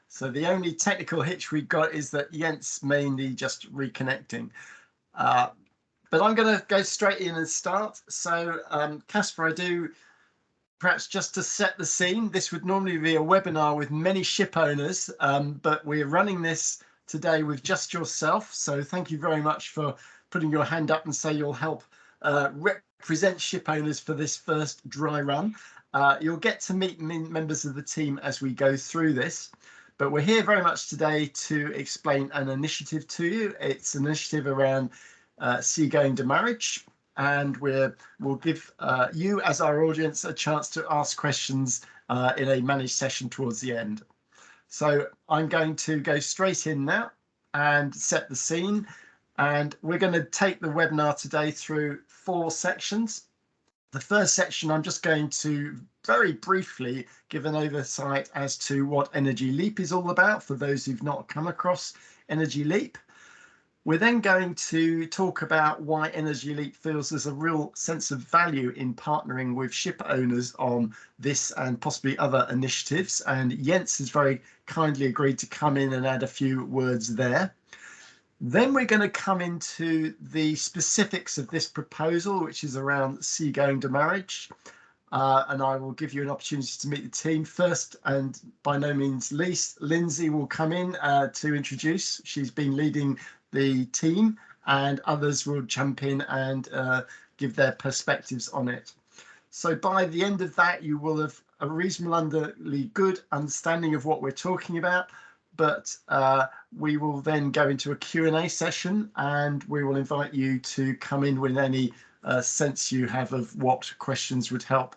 So the only technical hitch we've got is that Jens mainly just reconnecting. But I'm going to go straight in and start. So Casper, I do, perhaps just to set the scene, this would normally be a webinar with many ship owners, but we're running this today with just yourself. So thank you very much for putting your hand up and say you'll help represent ship owners for this first dry run. You'll get to meet members of the team as we go through this. But we're here very much today to explain an initiative to you. It's an initiative around Seagoing Demurrage, and we'll give you as our audience a chance to ask questions in a managed session towards the end. So I'm going to go straight in now and set the scene, and we're going to take the webinar today through 4 sections. The first section, I'm just going to very briefly give an oversight as to what Energy Leap is all about for those who've not come across Energy Leap. We're then going to talk about why Energy Leap feels there's a real sense of value in partnering with ship owners on this and possibly other initiatives. And Jens has very kindly agreed to come in and add a few words there. Then we're going to come into the specifics of this proposal, which is around Seagoing Demurrage. And I will give you an opportunity to meet the team first, and by no means least, Lindsay will come in to introduce. She's been leading the team, and others will jump in and give their perspectives on it. So by the end of that, you will have a reasonably good understanding of what we're talking about. But we will then go into a Q&A session, and we will invite you to come in with any sense you have of what questions would help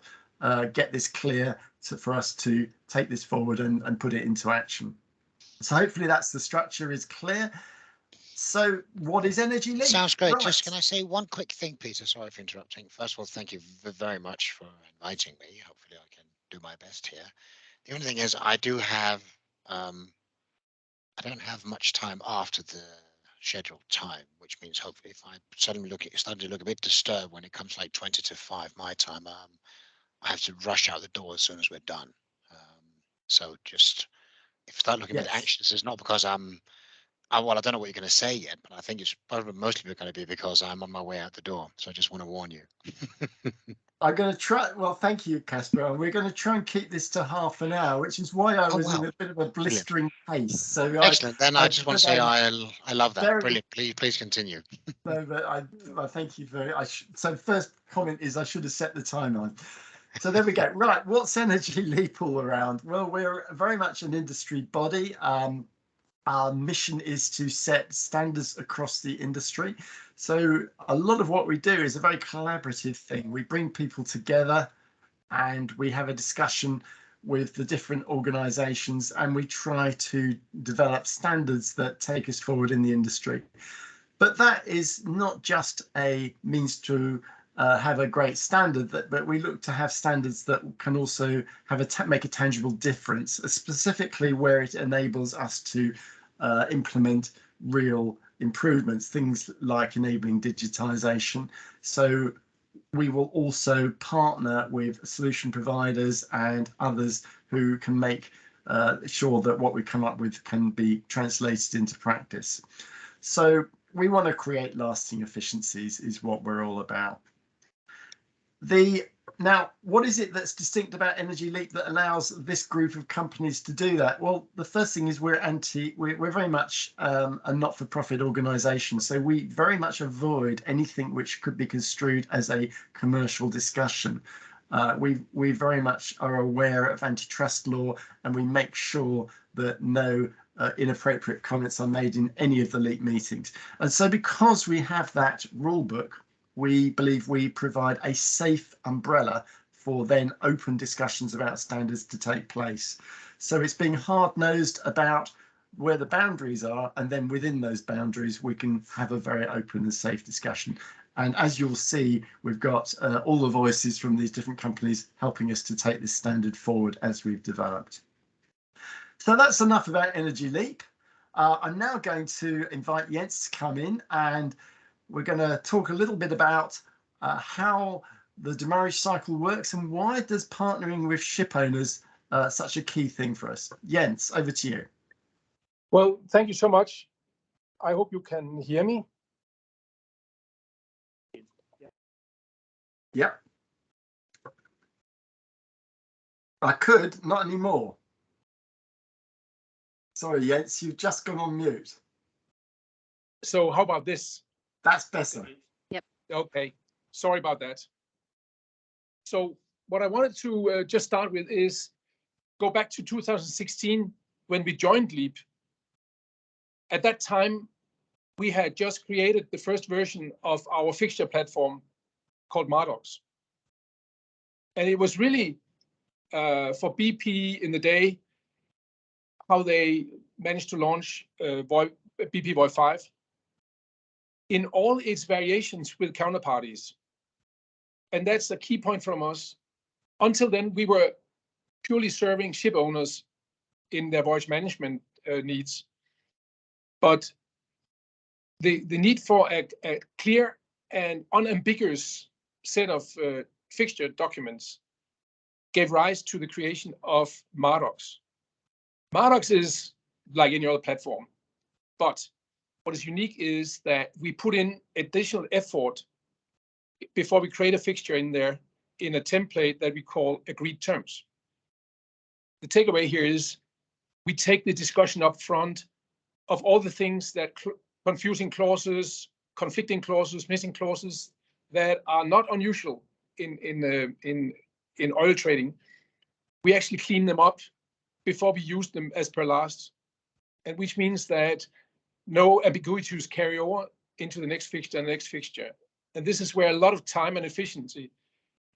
get this clear for us to take this forward and put it into action. So hopefully that's the structure is clear. So what is Energy Leap? Sounds great. Right. Just can I say one quick thing, Peter? Sorry for interrupting. First of all, thank you very much for inviting me. Hopefully I can do my best here. The only thing is I do have I don't have much time after the scheduled time, which means hopefully if I suddenly start to look a bit disturbed when it comes like 20 to 5 my time, I have to rush out the door as soon as we're done. So just if I start looking a bit anxious, it's not because well, I don't know what you're going to say yet, but I think it's probably mostly going to be because I'm on my way out the door. So I just want to warn you. I'm going to try. Well, thank you, Casper. We're going to try and keep this to half an hour, which is why I was in a bit of a blistering pace. So excellent. Then I just want to say I love that. Brilliant. Please continue. No, but I thank you very much. So first comment is I should have set the time on. So there we go. Right. What's Energy Leap all around? Well, we're very much an industry body. Our mission is to set standards across the industry. So a lot of what we do is a very collaborative thing. We bring people together and we have a discussion with the different organizations, and we try to develop standards that take us forward in the industry. But that is not just a means to have a great standard, but we look to have standards that can also have make a tangible difference, specifically where it enables us to implement real improvements, things like enabling digitization. So we will also partner with solution providers and others who can make sure that what we come up with can be translated into practice. So we want to create lasting efficiencies is what we're all about. Now, what is it that's distinct about Energy Leap that allows this group of companies to do that? Well, the first thing is we're very much a not-for-profit organisation, so we very much avoid anything which could be construed as a commercial discussion. We very much are aware of antitrust law, and we make sure that no inappropriate comments are made in any of the Leap meetings. And so because we have that rule book, we believe we provide a safe umbrella for then open discussions about standards to take place. So it's being hard-nosed about where the boundaries are, and then within those boundaries, we can have a very open and safe discussion. And as you'll see, we've got all the voices from these different companies helping us to take this standard forward as we've developed. So that's enough about Energy Leap. I'm now going to invite Jens to come in, and we're going to talk a little bit about how the demurrage cycle works and why does partnering with ship owners such a key thing for us. Jens, over to you. Well, thank you so much. I hope you can hear me. Yep. I could, not anymore. Sorry, Jens, you've just gone on mute. So how about this? That's better. Yep. Okay, sorry about that. So what I wanted to just start with is go back to 2016 when we joined Leap. At that time, we had just created the first version of our fixture platform called Mardox. And it was really for BP in the day, how they managed to launch BP Void 5 in all its variations with counterparties. And that's a key point from us. Until then, we were purely serving ship owners in their voyage management needs. But the need for a clear and unambiguous set of fixture documents gave rise to the creation of Mardox. Mardox is like any other platform, but what is unique is that we put in additional effort before we create a fixture in there in a template that we call agreed terms. The takeaway here is we take the discussion up front of all the things that confusing clauses, conflicting clauses, missing clauses that are not unusual in oil trading. We actually clean them up before we use them as per last, and which means that no ambiguities carry over into the next fixture and the next fixture. And this is where a lot of time and efficiency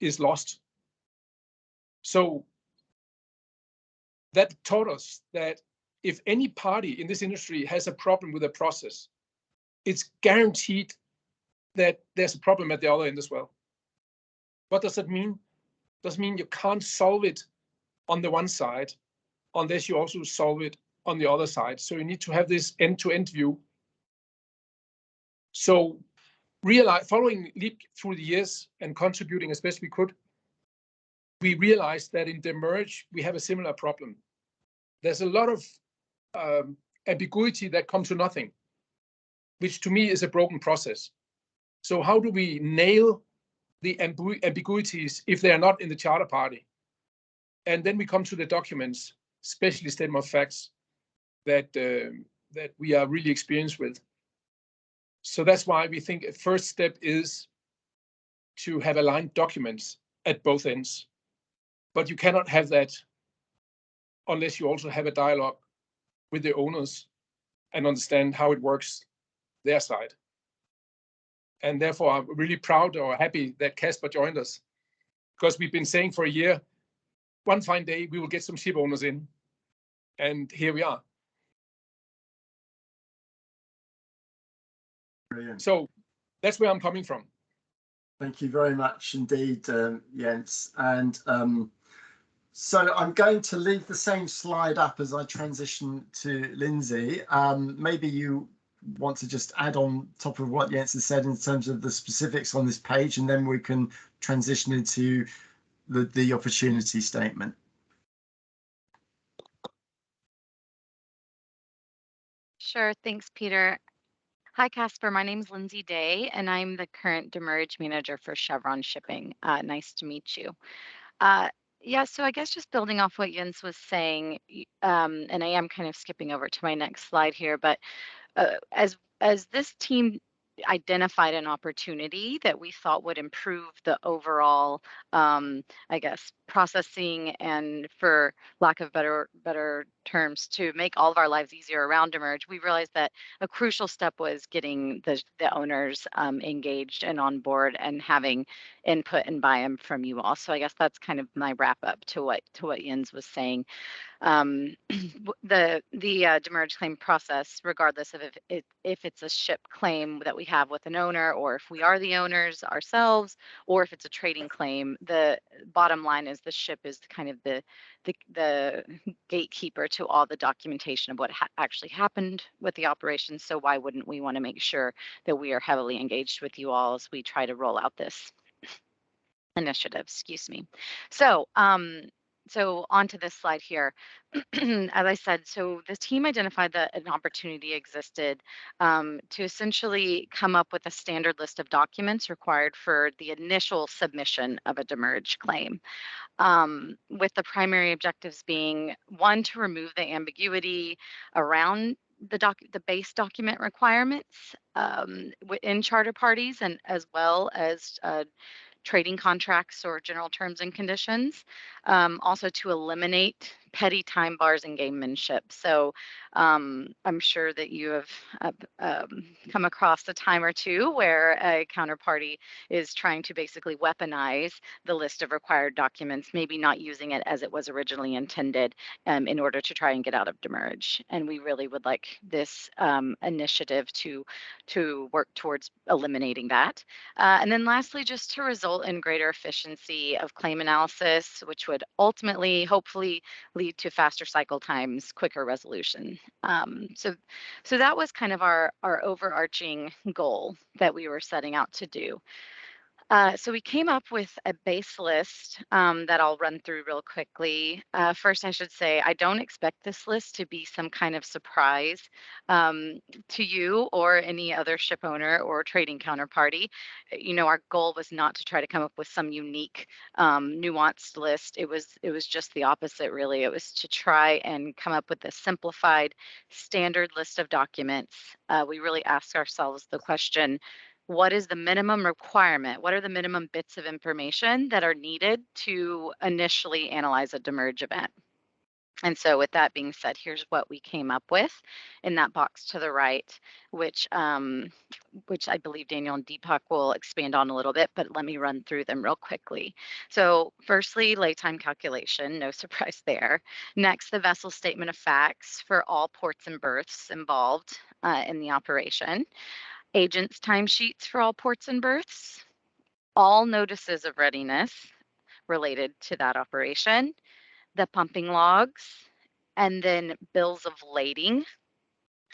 is lost. So that taught us that if any party in this industry has a problem with a process, it's guaranteed that there's a problem at the other end as well. What does that mean? It does mean you can't solve it on the one side unless you also solve it on the other side. So you need to have this end-to-end view. So following Leap through the years and contributing as best we could, we realized that in Demurrage, we have a similar problem. There's a lot of ambiguity that comes to nothing, which to me is a broken process. So how do we nail the ambiguities if they are not in the charter party? And then we come to the documents, especially statement of facts, that we are really experienced with. So that's why we think a first step is to have aligned documents at both ends. But you cannot have that unless you also have a dialogue with the owners and understand how it works their side. And therefore, I'm really proud or happy that Casper joined us, because we've been saying for a year, one fine day we will get some ship owners in, and here we are. Brilliant. So that's where I'm coming from. Thank you very much indeed, Jens. And so I'm going to leave the same slide up as I transition to Lindsay. Maybe you want to just add on top of what Jens has said in terms of the specifics on this page, and then we can transition into the opportunity statement. Sure. Thanks, Peter. Hi, Casper. My name is Lindsay Day, and I'm the current demurrage manager for Chevron Shipping. Nice to meet you. Yeah, so I guess just building off what Jens was saying, and I am kind of skipping over to my next slide here, but as this team identified an opportunity that we thought would improve the overall, I guess, processing, and for lack of better terms, to make all of our lives easier around demurrage, we realized that a crucial step was getting the owners engaged and on board and having input and buy-in from you all. So I guess that's kind of my wrap up to what Jens was saying. The demurrage claim process, regardless of if it's a ship claim that we have with an owner, or if we are the owners ourselves, or if it's a trading claim, the bottom line is the ship is kind of the gatekeeper to all the documentation of what actually happened with the operation. So why wouldn't we want to make sure that we are heavily engaged with you all as we try to roll out this initiative? Excuse me. So So onto this slide here, as I said, so the team identified that an opportunity existed to essentially come up with a standard list of documents required for the initial submission of a demurrage claim, with the primary objectives being one, to remove the ambiguity around the base document requirements in charter parties, and as well as trading contracts or general terms and conditions. Also to eliminate petty time bars and gamemanship. So I'm sure that you have come across a time or two where a counterparty is trying to basically weaponize the list of required documents, maybe not using it as it was originally intended, in order to try and get out of demurrage. And we really would like this initiative to work towards eliminating that. And then lastly, just to result in greater efficiency of claim analysis, which would ultimately, hopefully, lead to faster cycle times, quicker resolution. So that was kind of our overarching goal that we were setting out to do. So we came up with a base list that I'll run through real quickly. First, I should say I don't expect this list to be some kind of surprise to you or any other ship owner or trading counterparty. You know, our goal was not to try to come up with some unique, nuanced list. It was just the opposite, really. It was to try and come up with a simplified, standard list of documents. We really asked ourselves the question, what is the minimum requirement? What are the minimum bits of information that are needed to initially analyze a demurrage event? And so with that being said, here's what we came up with in that box to the right, which I believe Daniel and Deepak will expand on a little bit, but let me run through them real quickly. So firstly, lay time calculation, no surprise there. Next, the vessel statement of facts for all ports and berths involved in the operation. Agents' timesheets for all ports and berths, all notices of readiness related to that operation, the pumping logs, and then bills of lading.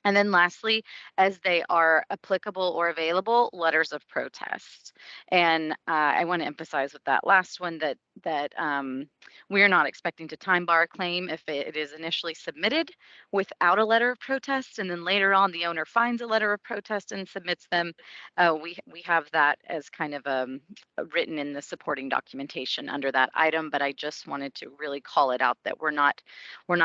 And then lastly, as they are applicable or available, letters of protest. And I want to emphasize with that last one that we are not expecting to time bar a claim if it is initially submitted without a letter of protest, and then later on the owner finds a letter of protest and submits them. We have that as kind of written in the supporting documentation under that item. But I just wanted to really call it out that we're not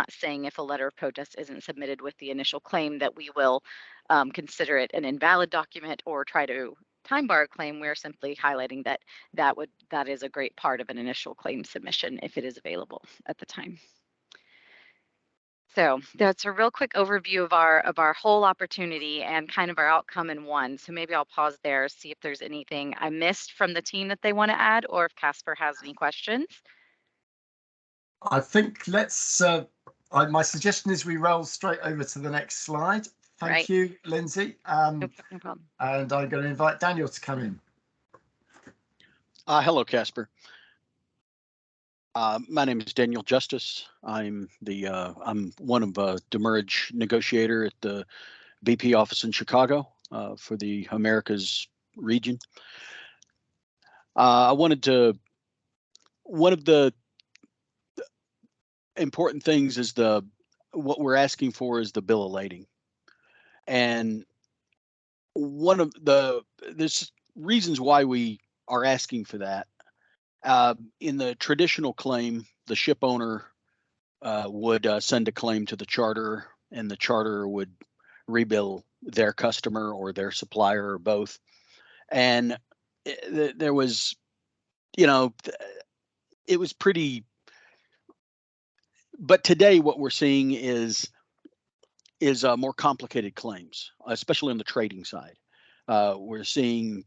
saying if a letter of protest isn't submitted with the initial claim that we will consider it an invalid document or try to time bar a claim. We're simply highlighting that is a great part of an initial claim submission if it is available at the time. So that's a real quick overview of our whole opportunity and kind of our outcome in one. So maybe I'll pause there, see if there's anything I missed from the team that they want to add, or if Casper has any questions. I think let's, my suggestion is we roll straight over to the next slide. Thank you, Lindsay. No problem. And I'm going to invite Daniel to come in. Hello, Casper. My name is Daniel Justice. I'm one of demurrage negotiator at the BP office in Chicago for the Americas region. One of the important things is what we're asking for is the bill of lading. And there's reasons why we are asking for that. In the traditional claim, the ship owner would send a claim to the charter, and the charter would rebill their customer or their supplier or both. And there was, it was pretty. But today, what we're seeing is more complicated claims, especially on the trading side. We're seeing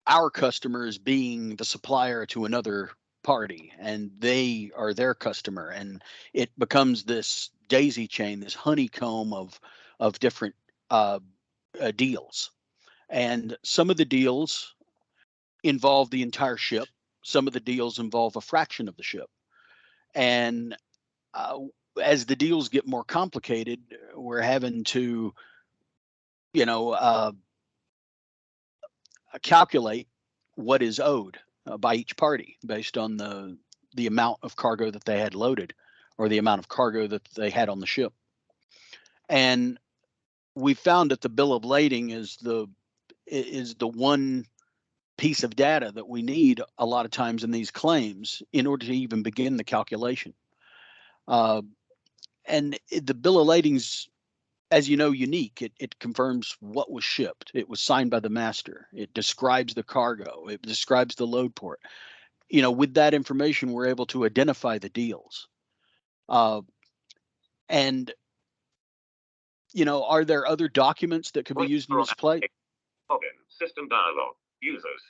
our customers being the supplier to another party, and they are their customer, and it becomes this daisy chain, this honeycomb of different deals. And some of the deals involve the entire ship. Some of the deals involve a fraction of the ship. And as the deals get more complicated, we're having to, calculate what is owed by each party based on the the amount of cargo that they had loaded, or the amount of cargo that they had on the ship. And we found that the bill of lading is the one piece of data that we need a lot of times in these claims in order to even begin the calculation. And the bill of lading's, as you know, unique. It confirms what was shipped. It was signed by the master. It describes the cargo. It describes the load port. You know, with that information, we're able to identify the deals. And, you know, are there other documents that could be used in this play? Login, system dialog, users.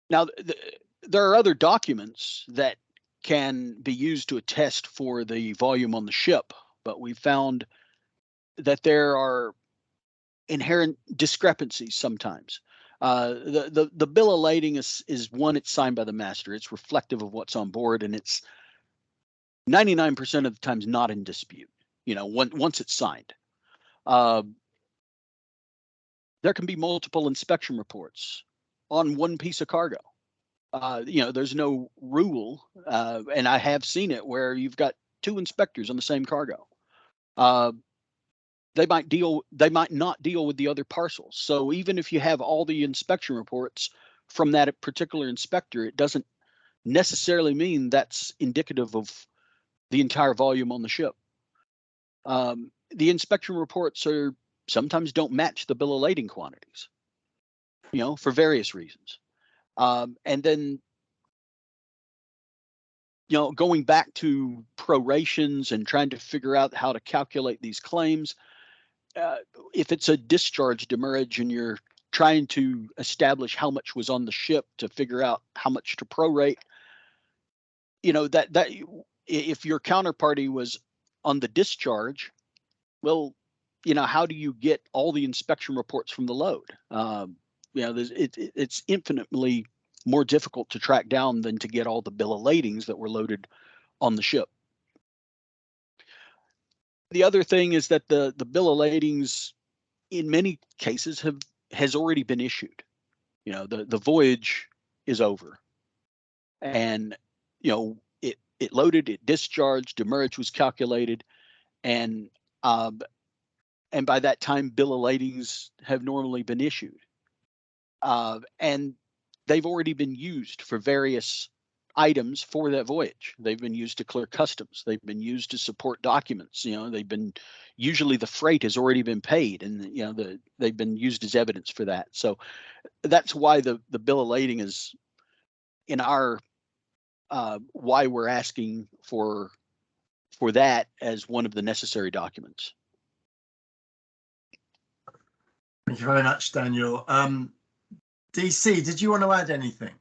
Now, there are other documents that can be used to attest for the volume on the ship, but we found that there are inherent discrepancies sometimes. The bill of lading is one. It's signed by the master. It's reflective of what's on board, and it's 99% of the times not in dispute. You know, once it's signed. There can be multiple inspection reports on one piece of cargo. You know, there's no rule, and I have seen it where you've got two inspectors on the same cargo. They might not deal with the other parcels. So even if you have all the inspection reports from that particular inspector, it doesn't necessarily mean that's indicative of the entire volume on the ship. The inspection reports sometimes don't match the bill of lading quantities, you know, for various reasons. And then, you know, going back to prorations and trying to figure out how to calculate these claims, if it's a discharge demurrage and you're trying to establish how much was on the ship to figure out how much to prorate, you know, that if your counterparty was on the discharge, well, you know, how do you get all the inspection reports from the load? You know, it's infinitely more difficult to track down than to get all the bill of ladings that were loaded on the ship. The other thing is that the bill of ladings in many cases has already been issued. You know, the voyage is over, and you know, it loaded, it discharged, demurrage was calculated, and by that time bill of ladings have normally been issued, and they've already been used for various items for that voyage. They've been used to clear customs. They've been used to support documents. You know, usually the freight has already been paid, and you know, they've been used as evidence for that. So that's why the bill of lading is in our why we're asking for that as one of the necessary documents. Thank you very much, Daniel. DC, did you want to add anything?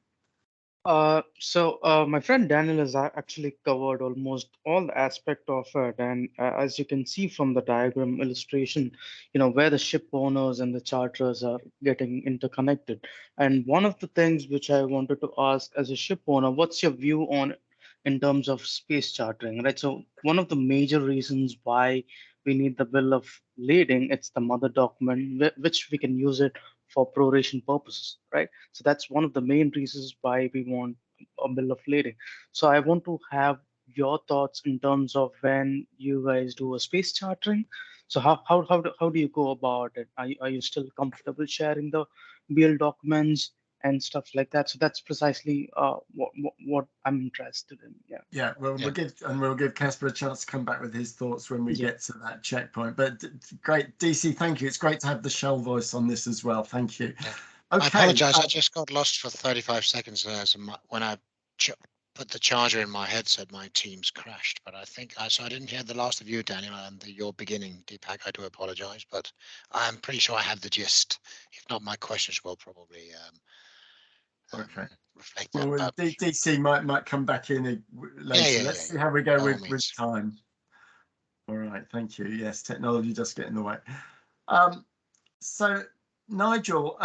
My friend Daniel has actually covered almost all the aspect of it, and as you can see from the diagram illustration, you know, where the ship owners and the charterers are getting interconnected. And one of the things which I wanted to ask as a ship owner, what's your view on in terms of space chartering, right? So one of the major reasons why we need the bill of lading, it's the mother document, which we can use it for proration purposes, right? So that's one of the main reasons why we want a bill of lading. So I want to have your thoughts in terms of when you guys do a space chartering. So how do you go about it? Are you still comfortable sharing the BL documents and stuff like that? So that's precisely what I'm interested in. Yeah. Yeah, well, we'll give Casper a chance to come back with his thoughts when we get to that checkpoint. But great, DC, thank you. It's great to have the Shell voice on this as well. Thank you. Yeah. Okay, I apologize. I just got lost for 35 seconds there. So when I put the charger in my headset, my Teams crashed. But I think so I didn't hear the last of you, Daniel, and your beginning, Deepak. I do apologize, but I'm pretty sure I have the gist. If not, my questions will probably okay. reflect that. Well, DC might come back in later. Let's see how we go with time. All right, thank you. Yes, technology does get in the way. So Nigel,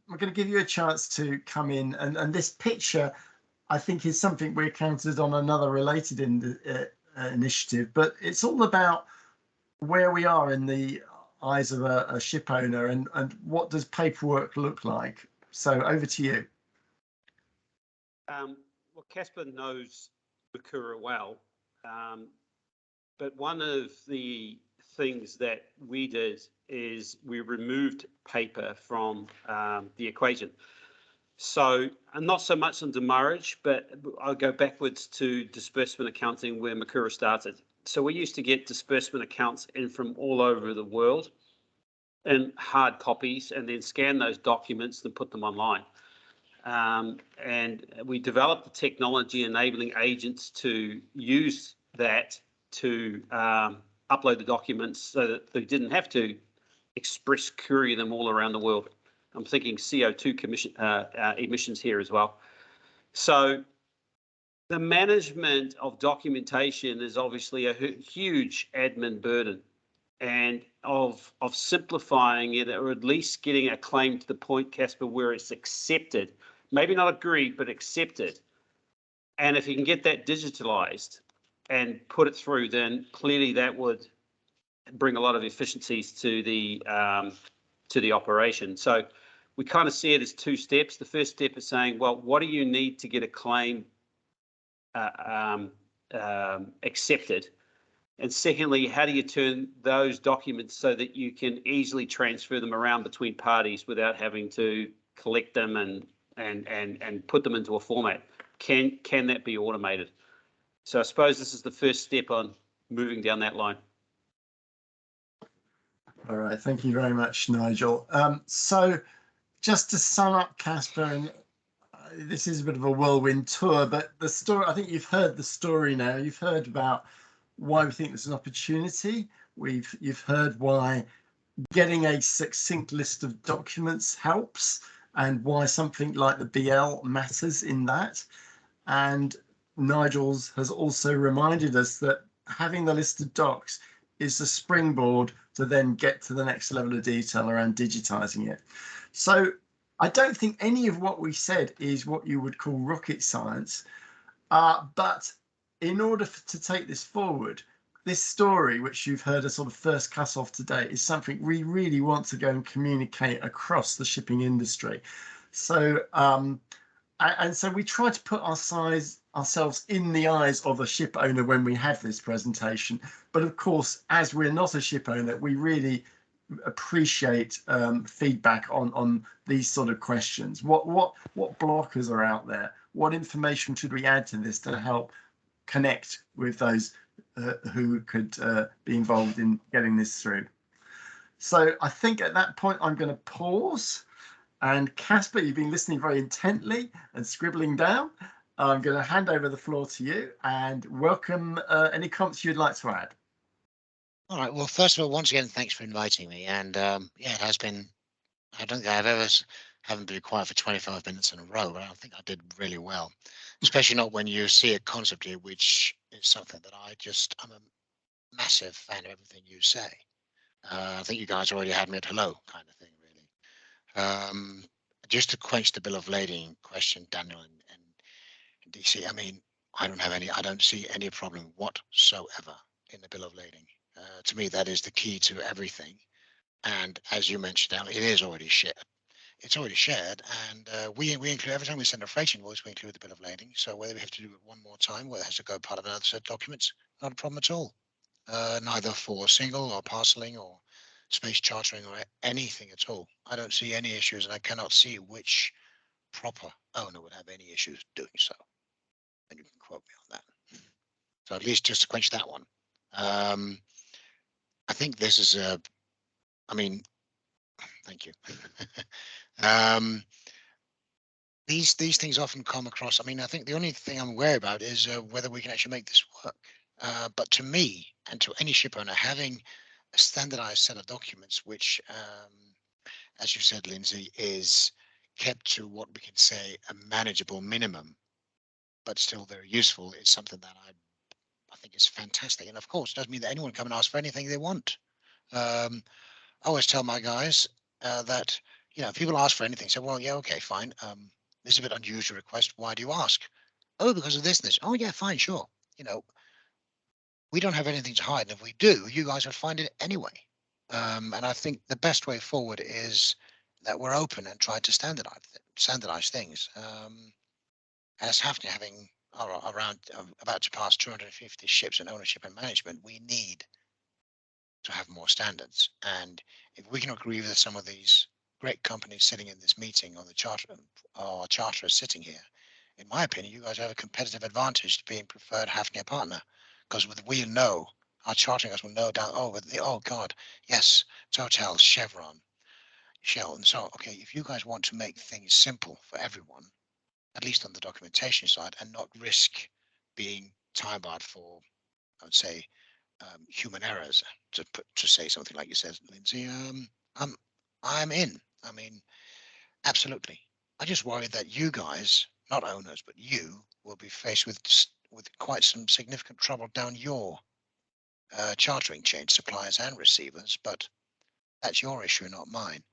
we're going to give you a chance to come in, and this picture, I think, is something we encountered on another related initiative, but it's all about where we are in the eyes of a ship owner, and what does paperwork look like. So over to you. Well, Casper knows Makura well, but one of the things that we did is we removed paper from the equation. So, and not so much on demurrage, but I'll go backwards to disbursement accounting where Makura started. So we used to get disbursement accounts in from all over the world in hard copies and then scan those documents and put them online. And we developed the technology enabling agents to use that to upload the documents so that they didn't have to express courier them all around the world. I'm thinking CO2 emissions here as well. So the management of documentation is obviously a huge admin burden, and of simplifying it, or at least getting a claim to the point, Casper, where it's accepted, maybe not agreed, but accepted. And if you can get that digitalized and put it through, then clearly that would bring a lot of efficiencies to the operation. So we kind of see it as two steps. The first step is saying, well, what do you need to get a claim accepted? And secondly, how do you turn those documents so that you can easily transfer them around between parties without having to collect them and put them into a format? Can that be automated? So I suppose this is the first step on moving down that line. All right, thank you very much, Nigel. So just to sum up, Casper, and this is a bit of a whirlwind tour, but the story, I think you've heard the story now. You've heard about why we think there's an opportunity. You've heard why getting a succinct list of documents helps and why something like the BL matters in that. And Nigel's has also reminded us that having the list of docs is the springboard to then get to the next level of detail around digitizing it. So I don't think any of what we said is what you would call rocket science, but in order to take this forward, this story, which you've heard us sort of first cut off today, is something we really want to go and communicate across the shipping industry. So, and so we try to put ourselves in the eyes of a ship owner when we have this presentation. But of course, as we're not a ship owner, we really appreciate feedback on these sort of questions. What blockers are out there? What information should we add to this to help connect with those who could be involved in getting this through? So I think at that point I'm going to pause. And Casper, you've been listening very intently and scribbling down. I'm going to hand over the floor to you and welcome any comments you'd like to add. All right. Well, first of all, once again, thanks for inviting me. And yeah, it has been. I don't think haven't been quiet for 25 minutes in a row, but I think I did really well. Especially not when you see a concept here, which is something that I'm a massive fan of everything you say. I think you guys already had me at hello kind of thing, really. Just to quench the bill of lading question, Daniel and DC. I mean, I don't see any problem whatsoever in the bill of lading. To me, that is the key to everything. And as you mentioned, Daniel, it is already shared. It's already shared, and we include every time we send a freight invoice, we include the bill of lading. So whether we have to do it one more time, whether it has to go part of another set of documents, not a problem at all. Neither for single or parceling or space chartering or anything at all. I don't see any issues, and I cannot see which proper owner would have any issues doing so. And you can quote me on that. So at least just to quench that one. I think this is I mean, thank you. These things often come across. I mean, I think the only thing I'm aware about is whether we can actually make this work. But to me and to any ship owner, having a standardized set of documents, which, as you said, Lindsay, is kept to what we can say a manageable minimum, but still very useful, is something that I think is fantastic. And of course, it doesn't mean that anyone can come and ask for anything they want. I always tell my guys that, if people ask for anything, say, well, yeah, okay, fine. This is a bit unusual request. Why do you ask? Oh, because of this and this. Oh, yeah, fine, sure. We don't have anything to hide. And if we do, you guys will find it anyway. And I think the best way forward is that we're open and try to standardize things. as Hafnia having around about to pass 250 ships in ownership and management, we need to have more standards. And if we can agree with some of these great companies sitting in this meeting, or the charter, or charterers sitting here, in my opinion, you guys have a competitive advantage to being preferred Hafnia partner, because we'll know, our chartering guys will know down, oh God, yes, Total, Chevron, Shell, and so on. Okay, if you guys want to make things simple for everyone, at least on the documentation side, and not risk being time barred for, I would say, human errors, to say something like you said, Lindsay, I'm in. I mean, absolutely. I just worry that you guys, not owners, but you, will be faced with quite some significant trouble down your chartering chain, suppliers and receivers. But that's your issue, not mine.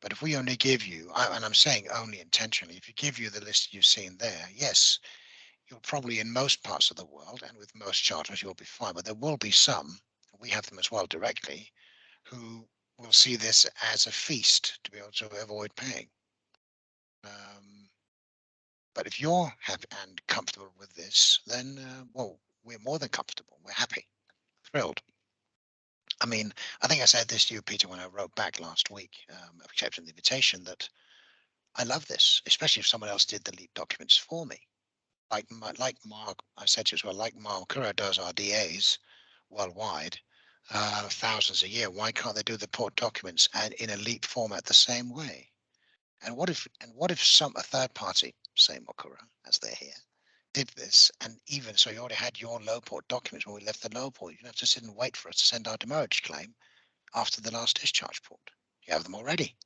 But if we only give you, and I'm saying only intentionally, if you give you the list you've seen there, yes, you'll probably, in most parts of the world and with most charters, you'll be fine. But there will be some, we have them as well directly, who will see this as a feast to be able to avoid paying. But if you're happy and comfortable with this, then, well, we're more than comfortable. We're happy, thrilled. I mean, I think I said this to you, Peter, when I wrote back last week, accepting the invitation, that I love this, especially if someone else did the lead documents for me. Like Mark, I said to you as well, like Mark Kura does our DAs worldwide, thousands a year. Why can't they do the port documents and in a leap format the same way? And what if a third party, say Mokura, as they're here, did this, and even so, you already had your low port documents when we left the low port. You don't have to sit and wait for us to send our demurrage claim after the last discharge port. You have them already.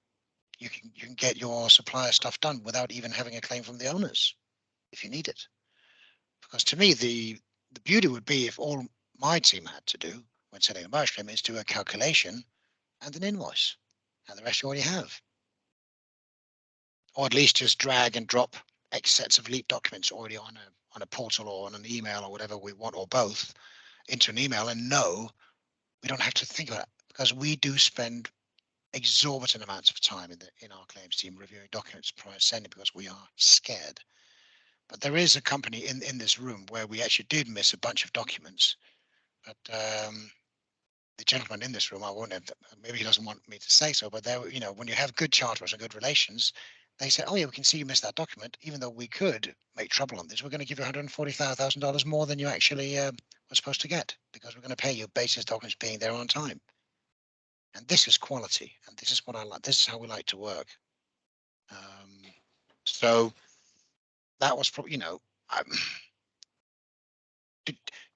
You can get your supplier stuff done without even having a claim from the owners, if you need it. Because to me, the beauty would be if all my team had to do when sending a demurrage claim is do a calculation and an invoice, and the rest you already have. Or at least just drag and drop X sets of leap documents already on a portal or on an email or whatever we want, or both, into an email, and no, we don't have to think about it, because we do spend exorbitant amounts of time in our claims team reviewing documents prior to sending, because we are scared. But there is a company in this room where we actually did miss a bunch of documents, but the gentleman in this room, I won't have, maybe he doesn't want me to say so, but there, you know, when you have good charters and good relations, they said, oh yeah, we can see you missed that document. Even though we could make trouble on this, we're going to give you $145,000 more than you actually were supposed to get, because we're going to pay you basis documents being there on time. And this is quality, and this is what I like. This is how we like to work. So that was probably, you know,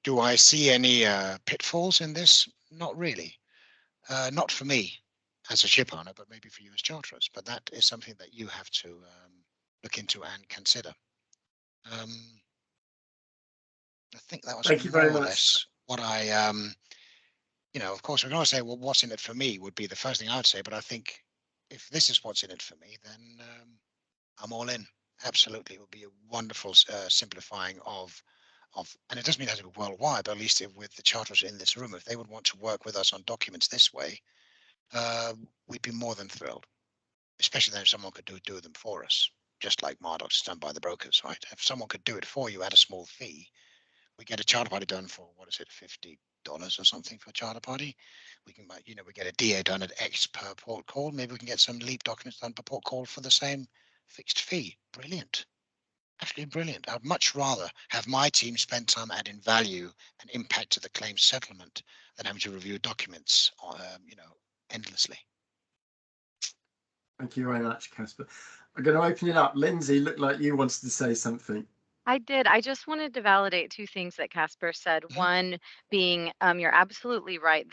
do I see any pitfalls in this? Not really. Not for me as a ship owner, but maybe for you as charterers. But that is something that you have to look into and consider. I think that was Thank you very more or much. less what I, you know, of course, we're going to say, well, what's in it for me would be the first thing I would say. But I think if this is what's in it for me, then I'm all in. Absolutely. It would be a wonderful simplifying of, and it doesn't mean it has to be worldwide, but at least with the charterers in this room, if they would want to work with us on documents this way, we'd be more than thrilled, especially then if someone could do them for us, just like Mardox is done by the brokers, right? If someone could do it for you at a small fee, we get a charter party done for, what is it, $50 or something for a charter party. We can, you know, we get a DA done at X per port call. Maybe we can get some leap documents done per port call for the same fixed fee. Brilliant. Absolutely brilliant. I'd much rather have my team spend time adding value and impact to the claim settlement than having to review documents, you know, endlessly. Thank you very much, Casper. I'm going to open it up. Lindsay, looked like you wanted to say something. I did. I just wanted to validate two things that Casper said. Mhm. One being, you're absolutely right.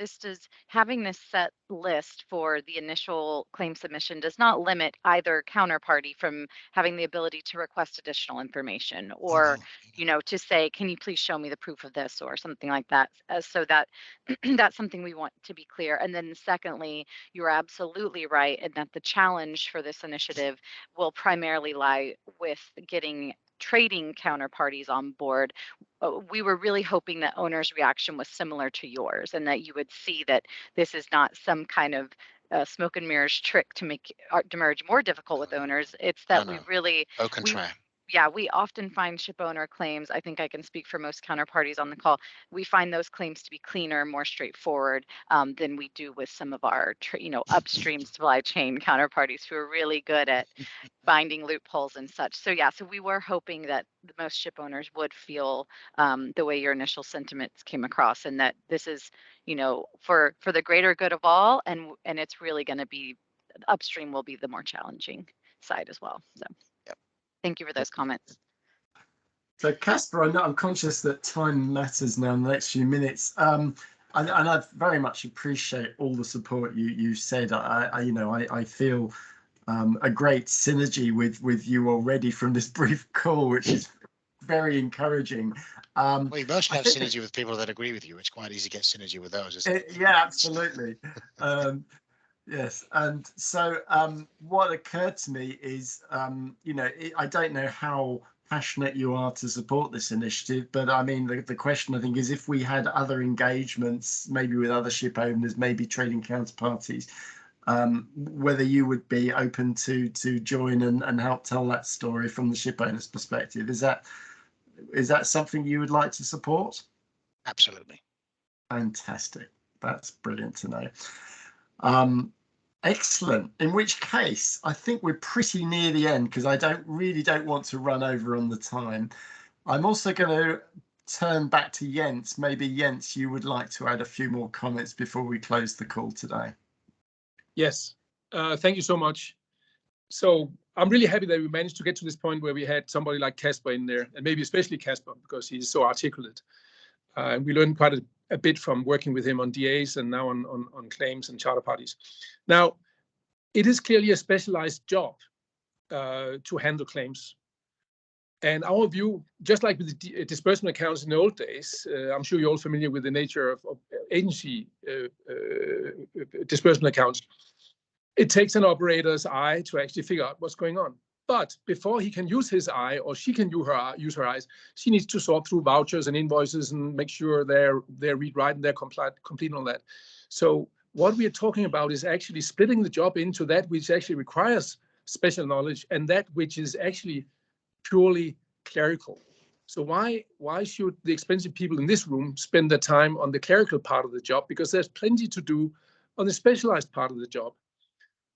Having this set list for the initial claim submission does not limit either counterparty from having the ability to request additional information, or, to say, can you please show me the proof of this, or something like that. So that that's something we want to be clear. And then secondly, you're absolutely right in that the challenge for this initiative will primarily lie with getting trading counterparties on board. We were really hoping that owners' reaction was similar to yours, and that you would see that this is not some kind of smoke and mirrors trick to make demurrage more difficult with owners. It's that we really Oak and try. yeah, we often find ship owner claims. I think I can speak for most counterparties on the call. We find those claims to be cleaner, more straightforward than we do with some of our, upstream supply chain counterparties who are really good at finding loopholes and such. So yeah, so we were hoping that most ship owners would feel the way your initial sentiments came across, and that this is, for the greater good of all, and it's really going to be upstream will be the more challenging side as well. So thank you for those comments. So Casper, I'm conscious that time matters now in the next few minutes. And I very much appreciate all the support you said. I feel a great synergy with you already from this brief call, which is very encouraging. Well, you mostly have synergy with people that agree with you. It's quite easy to get synergy with those, isn't it? Yeah, absolutely. Yes, and so what occurred to me is, I don't know how passionate you are to support this initiative, but I mean, the question I think is if we had other engagements, maybe with other ship owners, maybe trading counterparties, whether you would be open to join and help tell that story from the ship owner's perspective. Is that something you would like to support? Absolutely. Fantastic. That's brilliant to know. Excellent. In which case, I think we're pretty near the end because I don't want to run over on the time. I'm also going to turn back to Jens. Maybe Jens, you would like to add a few more comments before we close the call today. Yes, thank you so much. So I'm really happy that we managed to get to this point where we had somebody like Casper in there, and maybe especially Casper because he's so articulate. And we learned quite a bit from working with him on DAs and now on claims and charter parties. Now, it is clearly a specialized job to handle claims. And our view, just like with the disbursement accounts in the old days, I'm sure you're all familiar with the nature of agency disbursement accounts. It takes an operator's eye to actually figure out what's going on. But before he can use his eye, or she can use her eyes, she needs to sort through vouchers and invoices and make sure they're read right and they're complete on that. So what we are talking about is actually splitting the job into that which actually requires special knowledge and that which is actually purely clerical. So why should the expensive people in this room spend their time on the clerical part of the job? Because there's plenty to do on the specialized part of the job.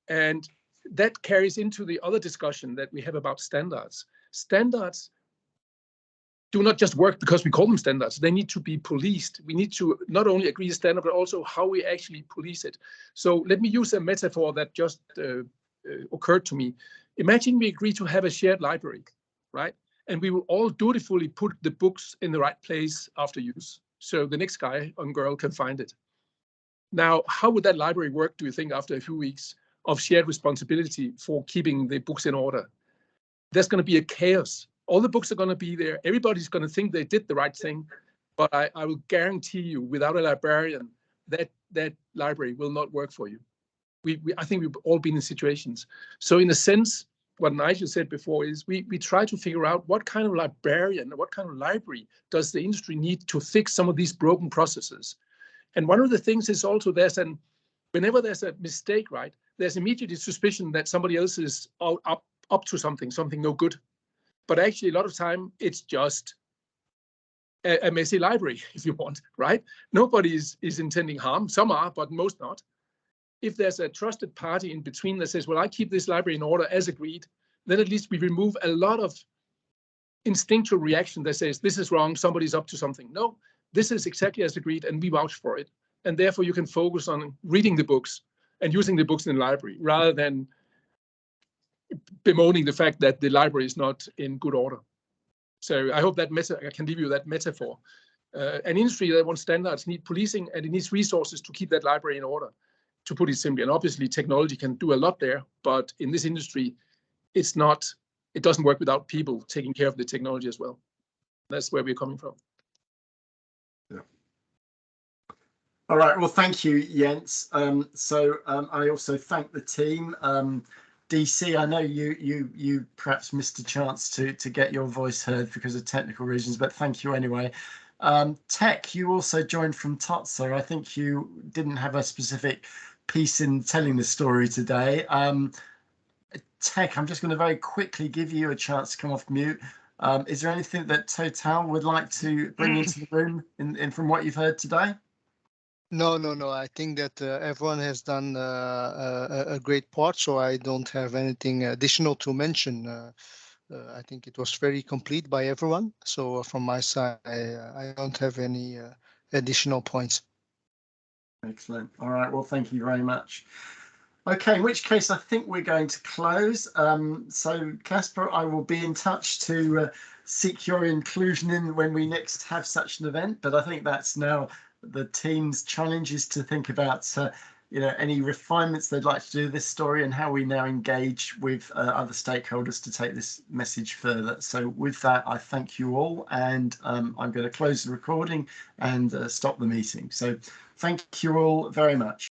And that carries into the other discussion that we have about standards. Standards do not just work because we call them standards. They need to be policed. We need to not only agree a standard, but also how we actually police it. So let me use a metaphor that just occurred to me. Imagine we agree to have a shared library, right? And we will all dutifully put the books in the right place after use. So the next guy or girl can find it. Now, how would that library work, do you think, after a few weeks of shared responsibility for keeping the books in order? There's going to be a chaos. All the books are going to be there. Everybody's going to think they did the right thing. But I will guarantee you, without a librarian, that library will not work for you. I think we've all been in situations. So in a sense, what Nigel said before is we try to figure out what kind of librarian, what kind of library does the industry need to fix some of these broken processes. And one of the things is also whenever there's a mistake, right, there's immediately suspicion that somebody else is up to something no good. But actually, a lot of time, it's just a messy library, if you want, right? Nobody is intending harm. Some are, but most not. If there's a trusted party in between that says, well, I keep this library in order as agreed, then at least we remove a lot of instinctual reaction that says, this is wrong, somebody's up to something. No, this is exactly as agreed, and we vouch for it. And therefore, you can focus on reading the books and using the books in the library rather than bemoaning the fact that the library is not in good order. So I hope that I can give you that metaphor. An industry that wants standards need policing, and it needs resources to keep that library in order, to put it simply. And obviously, technology can do a lot there, but in this industry, it doesn't work without people taking care of the technology as well. That's where we're coming from. Yeah. All right. Well, thank you, Jens. I also thank the team. DC, I know you perhaps missed a chance to get your voice heard because of technical reasons, but thank you anyway. Tech, you also joined from Totsa. I think you didn't have a specific piece in telling the story today. Tech, I'm just going to very quickly give you a chance to come off mute. Is there anything that Total would like to bring into the room in from what you've heard today? No. I think that everyone has done a great part, so I don't have anything additional to mention. I think it was very complete by everyone. So from my side, I don't have any additional points. Excellent. All right. Well, thank you very much. Okay, in which case I think we're going to close. So Casper, I will be in touch to seek your inclusion in when we next have such an event. But I think that's now the team's challenge, is to think about any refinements they'd like to do this story and how we now engage with other stakeholders to take this message further. So with that, I thank you all, and I'm going to close the recording and stop the meeting. So thank you all very much.